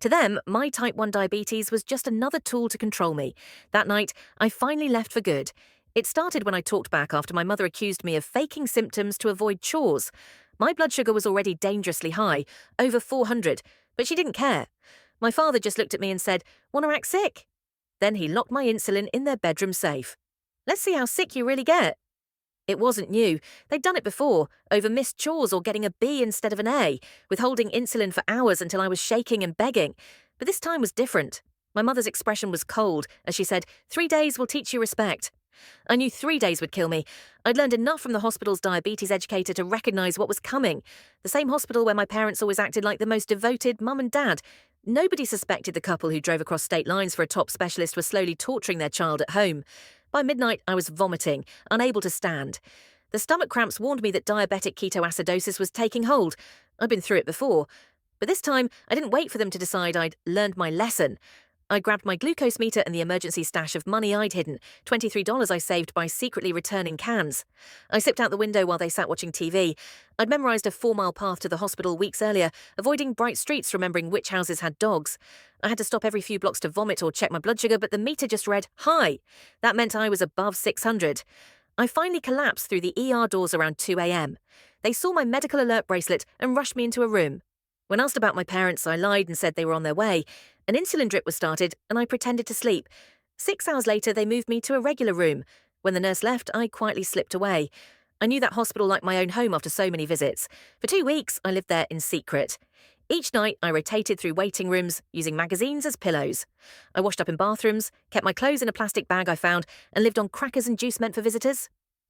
To them, my type 1 diabetes was just another tool to control me. That night, I finally left for good. It started when I talked back after my mother accused me of faking symptoms to avoid chores. My blood sugar was already dangerously high, over 400, but she didn't care. My father just looked at me and said, "Wanna act sick?" Then he locked my insulin in their bedroom safe. "Let's see how sick you really get." It wasn't new. They'd done it before, over missed chores or getting a B instead of an A, withholding insulin for hours until I was shaking and begging. But this time was different. My mother's expression was cold as she said, "3 days will teach you respect." I knew 3 days would kill me. I'd learned enough from the hospital's diabetes educator to recognise what was coming. The same hospital where my parents always acted like the most devoted mum and dad. Nobody suspected the couple who drove across state lines for a top specialist were slowly torturing their child at home. By midnight, I was vomiting, unable to stand. The stomach cramps warned me that diabetic ketoacidosis was taking hold. I'd been through it before. But this time, I didn't wait for them to decide I'd learned my lesson. I grabbed my glucose meter and the emergency stash of money I'd hidden, $23 I saved by secretly returning cans. I sipped out the window while they sat watching TV. I'd memorised a 4-mile path to the hospital weeks earlier, avoiding bright streets, remembering which houses had dogs. I had to stop every few blocks to vomit or check my blood sugar, but the meter just read high. That meant I was above 600. I finally collapsed through the ER doors around 2 a.m. They saw my medical alert bracelet and rushed me into a room. When asked about my parents, I lied and said they were on their way. An insulin drip was started, and I pretended to sleep. 6 hours later, they moved me to a regular room. When the nurse left, I quietly slipped away. I knew that hospital like my own home after so many visits. For 2 weeks, I lived there in secret. Each night, I rotated through waiting rooms, using magazines as pillows. I washed up in bathrooms, kept my clothes in a plastic bag I found, and lived on crackers and juice meant for visitors.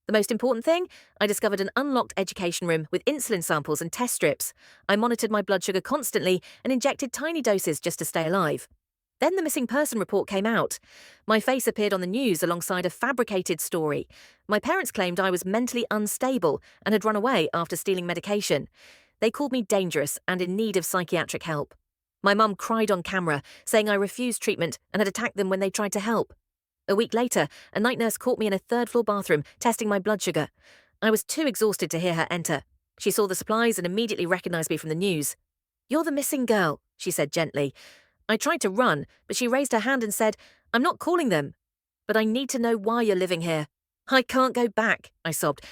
The most important thing? I discovered an unlocked education room with insulin samples and test strips. I monitored my blood sugar constantly and injected tiny doses just to stay alive. Then the missing person report came out. My face appeared on the news alongside a fabricated story. My parents claimed I was mentally unstable and had run away after stealing medication. They called me dangerous and in need of psychiatric help. My mum cried on camera, saying I refused treatment and had attacked them when they tried to help. A week later, a night nurse caught me in a third-floor bathroom, testing my blood sugar. I was too exhausted to hear her enter. She saw the supplies and immediately recognized me from the news. "You're the missing girl," she said gently. I tried to run, but she raised her hand and said, "I'm not calling them. But I need to know why you're living here." "I can't go back," I sobbed.